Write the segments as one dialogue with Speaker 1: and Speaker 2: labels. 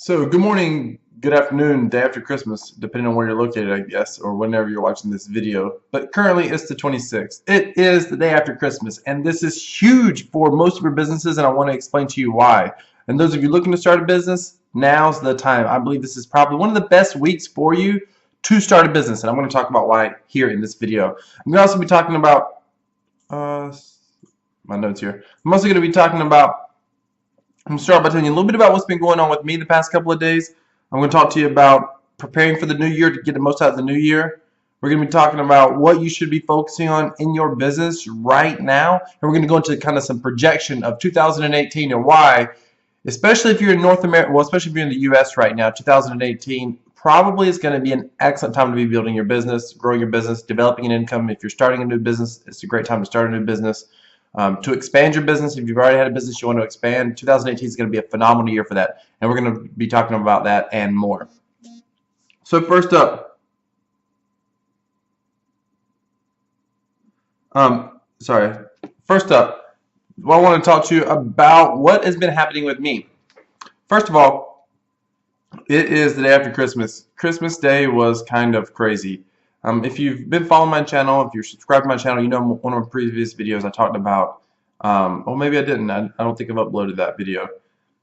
Speaker 1: So, good morning, good afternoon, day after Christmas, depending on where you're located, I guess, or whenever you're watching this video. But currently, it's the 26th. It is the day after Christmas, and this is huge for most of your businesses, and I want to explain to you why. And those of you looking to start a business, now's the time. I believe this is probably one of the best weeks for you to start a business, and I'm going to talk about why here in this video. I'm going to also be talking about my notes here. I'm also going to be talking about I'm going to start by telling you a little bit about what's been going on with me the past couple of days. I'm going to talk to you about preparing for the new year to get the most out of the new year. We're going to be talking about what you should be focusing on in your business right now. And we're going to go into kind of some projection of 2018 and why, especially if you're in North America, well, especially if you're in the US right now, 2018 probably is going to be an excellent time to be building your business, growing your business, developing an income. If you're starting a new business, it's a great time to start a new business. To expand your business, if you've already had a business you want to expand, 2018 is going to be a phenomenal year for that. And we're going to be talking about that and more. So first up, I want to talk to you about what has been happening with me. First of all, it is the day after Christmas. Christmas Day was kind of crazy. If you've been following my channel, if you're subscribed to my channel, you know one of my previous videos I talked about, well, maybe I didn't. I don't think I've uploaded that video.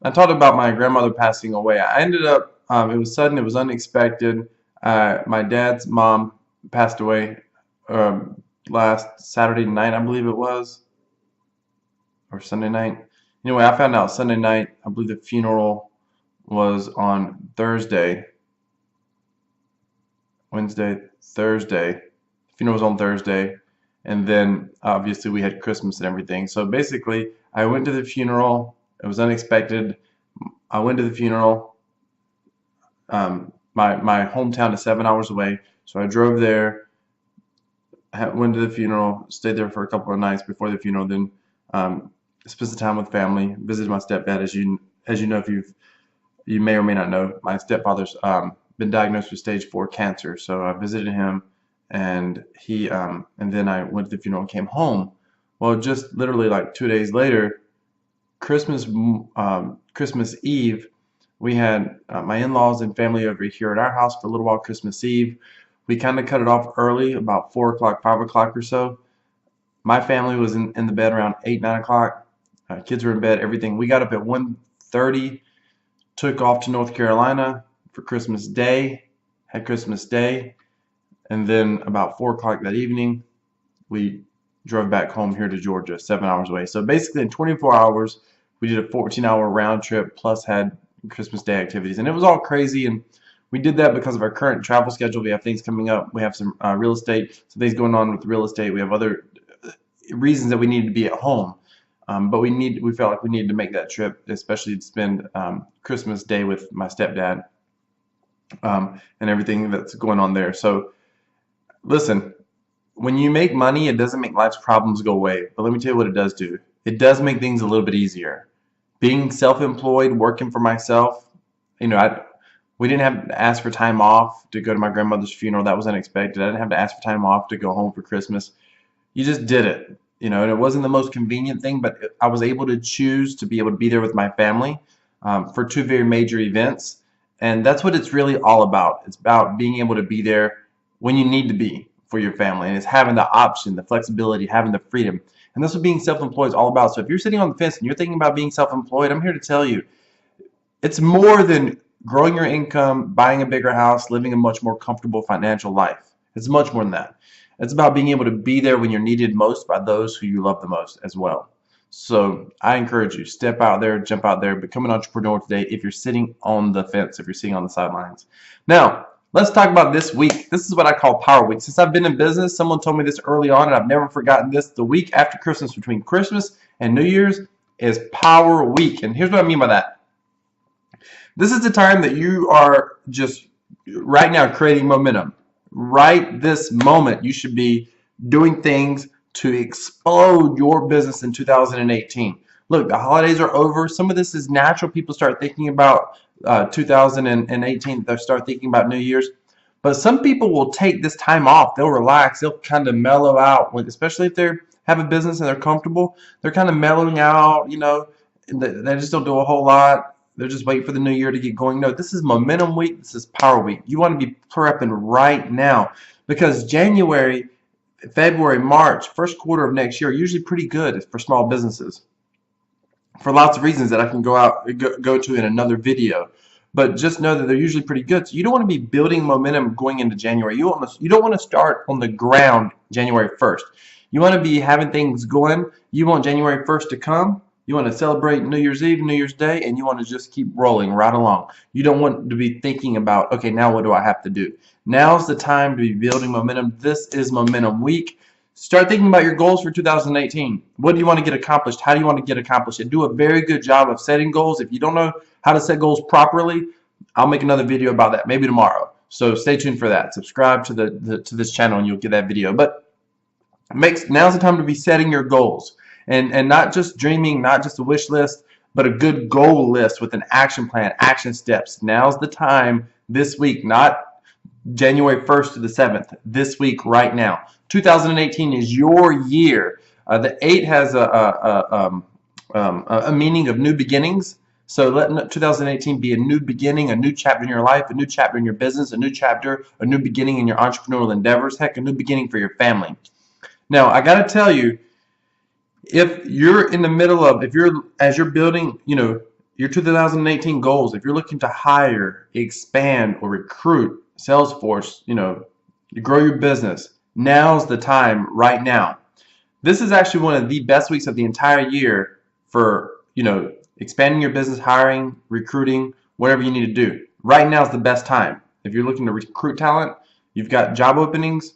Speaker 1: I talked about my grandmother passing away. I ended up, it was sudden, it was unexpected. My dad's mom passed away last Saturday night, I believe it was, or Sunday night. Anyway, I found out Sunday night. I believe the funeral was on Thursday. Thursday. The funeral was on Thursday, and then obviously we had Christmas and everything. So basically, I went to the funeral. It was unexpected. I went to the funeral. My hometown is 7 hours away, so I drove there. Went to the funeral, stayed there for a couple of nights before the funeral. Then spent some time with family. Visited my stepdad. As you know, if you may or may not know, my stepfather's been diagnosed with stage 4 cancer. So I visited him, and and then I went to the funeral and came home. Well, just literally like 2 days later, Christmas Eve, we had my in-laws and family over here at our house for a little while. Christmas Eve, we kind of cut it off early, about 4 o'clock, 5 o'clock or so. My family was in the bed around 8, 9 o'clock. Kids were in bed, everything. We got up at 1:30, took off to North Carolina for Christmas Day, had Christmas Day, and then about 4 o'clock that evening, we drove back home here to Georgia, 7 hours away. So basically in 24 hours, we did a 14-hour round trip, plus had Christmas Day activities. And it was all crazy, and we did that because of our current travel schedule. We have things coming up. We have some real estate, some things going on with real estate. We have other reasons that we needed to be at home. But we felt like we needed to make that trip, especially to spend Christmas Day with my stepdad and everything that's going on there. So listen, when you make money, it doesn't make life's problems go away. But let me tell you what it does do. It does make things a little bit easier. Being self-employed, working for myself, we didn't have to ask for time off to go to my grandmother's funeral. That was unexpected. I didn't have to ask for time off to go home for Christmas. You just did it. And it wasn't the most convenient thing, but I was able to choose to be able to be there with my family for 2 very major events. And that's what it's really all about. It's about being able to be there when you need to be for your family. And it's having the option, the flexibility, having the freedom. And that's what being self-employed is all about. So if you're sitting on the fence and you're thinking about being self-employed, I'm here to tell you, it's more than growing your income, buying a bigger house, living a much more comfortable financial life. It's much more than that. It's about being able to be there when you're needed most by those who you love the most as well. So I encourage you, step out there, jump out there, become an entrepreneur today if you're sitting on the fence, if you're sitting on the sidelines. Now, let's talk about this week. This is what I call Power Week. Since I've been in business, someone told me this early on, and I've never forgotten this. The week after Christmas, between Christmas and New Year's, is Power Week. And here's what I mean by that. This is the time that you are just right now creating momentum. Right this moment, you should be doing things to explode your business in 2018. Look, the holidays are over. Some of this is natural. People start thinking about 2018. They start thinking about New Year's. But some people will take this time off. They'll relax. They'll kind of mellow out, especially if they have a business and they're comfortable. They're kind of mellowing out. They just don't do a whole lot. They're just waiting for the new year to get going. No, this is momentum week. This is power week. You want to be prepping right now because January, February, March, first quarter of next year are usually pretty good for small businesses for lots of reasons that I can go to in another video. But just know that they're usually pretty good. So you don't want to be building momentum going into January. You don't want to start on the ground January 1st. You want to be having things going. You want January 1st to come. You want to celebrate New Year's Eve, New Year's Day, and you want to just keep rolling right along. You don't want to be thinking about, okay, now what do I have to do? Now's the time to be building momentum. This is Momentum Week. Start thinking about your goals for 2018. What do you want to get accomplished? How do you want to get accomplished? And do a very good job of setting goals. If you don't know how to set goals properly, I'll make another video about that, maybe tomorrow. So stay tuned for that. Subscribe to this channel and you'll get that video. But now's the time to be setting your goals. And not just dreaming, not just a wish list, but a good goal list with an action plan, action steps. Now's the time this week, not January 1st to the 7th, this week, right now. 2018 is your year. The 8 has a meaning of new beginnings. So let 2018 be a new beginning, a new chapter in your life, a new chapter in your business, a new chapter, a new beginning in your entrepreneurial endeavors, heck, a new beginning for your family. Now, I got to tell you, if you're in the middle of, as you're building, your 2018 goals, if you're looking to hire, expand, or recruit sales force, you grow your business, now's the time right now. This is actually one of the best weeks of the entire year for, expanding your business, hiring, recruiting, whatever you need to do. Right now is the best time. If you're looking to recruit talent, you've got job openings,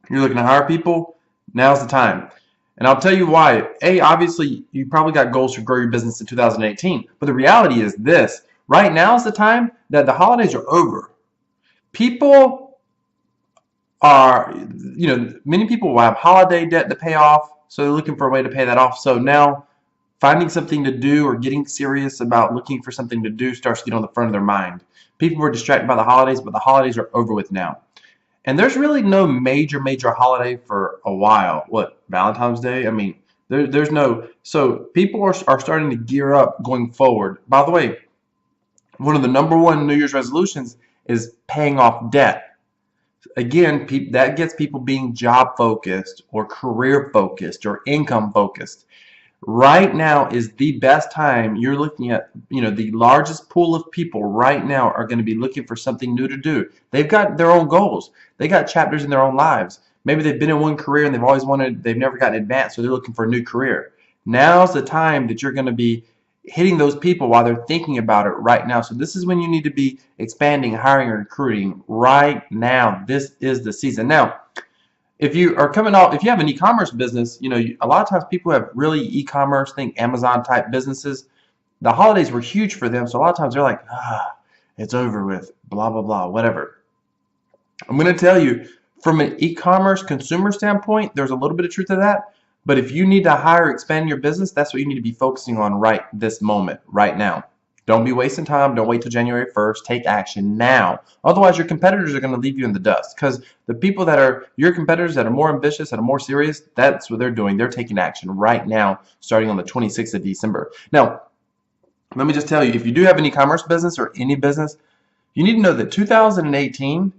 Speaker 1: you're looking to hire people, now's the time. And I'll tell you why. Obviously, you probably got goals to grow your business in 2018. But the reality is this. Right now is the time that the holidays are over. People are, many people will have holiday debt to pay off. So they're looking for a way to pay that off. So now finding something to do or getting serious about looking for something to do starts to get on the front of their mind. People were distracted by the holidays, but the holidays are over with now. And there's really no major holiday for a while. What, Valentine's Day? I mean, there's no. So people are starting to gear up going forward. By the way, one of the #1 New Year's resolutions is paying off debt. Again, that gets people being job focused or career focused or income focused. Right now is the best time. You're looking at, the largest pool of people right now are going to be looking for something new to do. They've got their own goals. They got chapters in their own lives. Maybe they've been in one career and they've never gotten advanced, so they're looking for a new career. Now's the time that you're going to be hitting those people while they're thinking about it right now. So this is when you need to be expanding, hiring, and recruiting right now. This is the season. Now, if you are coming off, if you have an e-commerce business, a lot of times people have really e-commerce, think Amazon type businesses. The holidays were huge for them, so a lot of times they're like, it's over with, blah, blah, blah, whatever. I'm going to tell you, from an e-commerce consumer standpoint, there's a little bit of truth to that. But if you need to hire, expand your business, that's what you need to be focusing on right this moment, right now. Don't be wasting time. Don't wait till January 1st. Take action now. Otherwise, your competitors are going to leave you in the dust, because the people that are your competitors that are more ambitious, that are more serious, that's what they're doing. They're taking action right now, starting on the 26th of December. Now, let me just tell you, if you do have an e-commerce business or any business, you need to know that 2018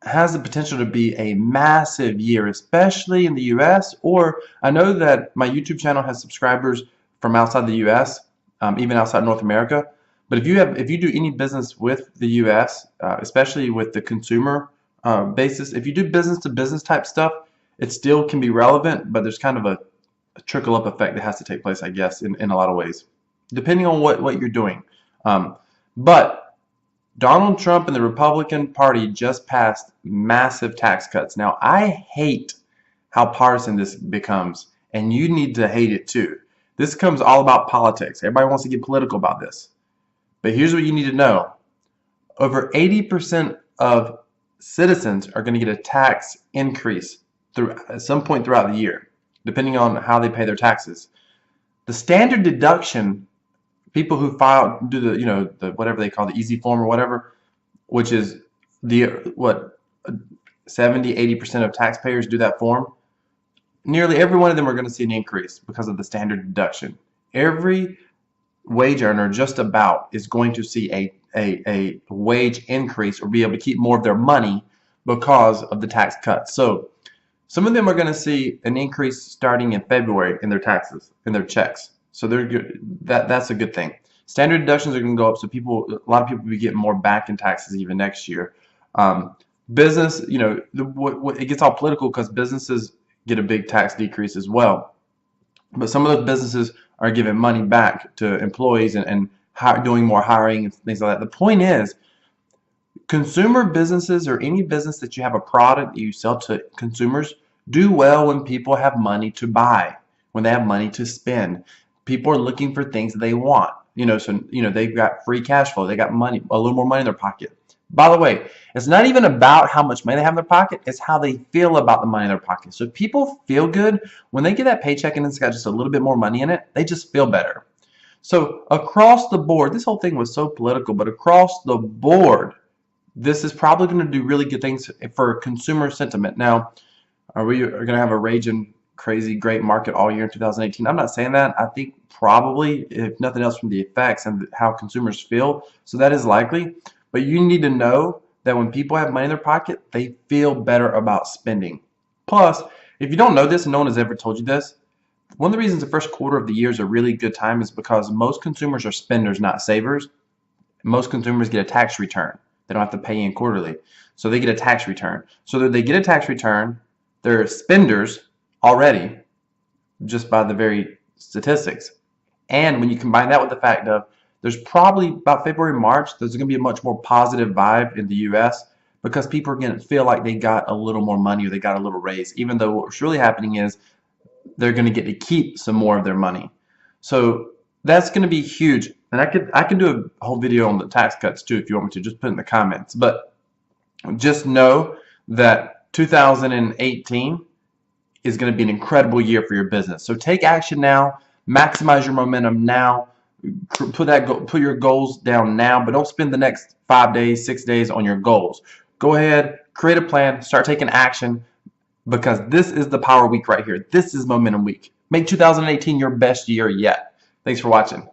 Speaker 1: has the potential to be a massive year, especially in the U.S. Or I know that my YouTube channel has subscribers from outside the U.S., even outside North America. But if you do any business with the U.S., especially with the consumer basis, if you do business to business type stuff, it still can be relevant, but there's kind of a trickle up effect that has to take place, I guess, in a lot of ways, depending on what you're doing. But Donald Trump and the Republican Party just passed massive tax cuts. Now, I hate how partisan this becomes, and you need to hate it too. This comes all about politics. Everybody wants to get political about this. But here's what you need to know. Over 80% of citizens are going to get a tax increase at some point throughout the year, depending on how they pay their taxes. The standard deduction, people who do the whatever they call the easy form or whatever, which is 70-80% of taxpayers do that form. Nearly every one of them are going to see an increase because of the standard deduction. Every wage earner just about is going to see a wage increase or be able to keep more of their money because of the tax cuts. So some of them are going to see an increase starting in February in their taxes, in their checks. So they're good. That's a good thing. Standard deductions are going to go up, so a lot of people will be getting more back in taxes even next year. Business, it gets all political because businesses get a big tax decrease as well. But some of those businesses are giving money back to employees and doing more hiring and things like that. The point is, consumer businesses or any business that you have a product that you sell to consumers do well when people have money to buy, when they have money to spend. People are looking for things that they want. They've got free cash flow. They got money, a little more money in their pocket. By the way, it's not even about how much money they have in their pocket. It's how they feel about the money in their pocket. So if people feel good when they get that paycheck and it's got just a little bit more money in it, they just feel better. So across the board, this whole thing was so political, but across the board, this is probably going to do really good things for consumer sentiment. Now, are we going to have a raging, crazy, great market all year in 2018? I'm not saying that. I think probably, if nothing else, from the effects and how consumers feel. So that is likely. But you need to know that when people have money in their pocket, they feel better about spending. Plus, if you don't know this and no one has ever told you this, one of the reasons the first quarter of the year is a really good time is because most consumers are spenders, not savers. Most consumers get a tax return. They don't have to pay in quarterly. So they get a tax return. So that they get a tax return, they're spenders already, just by the very statistics. And when you combine that with the fact of there's probably about February, March, there's going to be a much more positive vibe in the US because people are going to feel like they got a little more money or they got a little raise, even though what's really happening is they're going to get to keep some more of their money. So that's going to be huge. And I could do a whole video on the tax cuts too if you want me to. Just put in the comments. But just know that 2018 is going to be an incredible year for your business. So take action now. Maximize your momentum now. Put your goals down now, but don't spend the next 5 days, 6 days on your goals. Go ahead, create a plan, start taking action, because this is the power week right here. This is momentum week. Make 2018 your best year yet. Thanks for watching.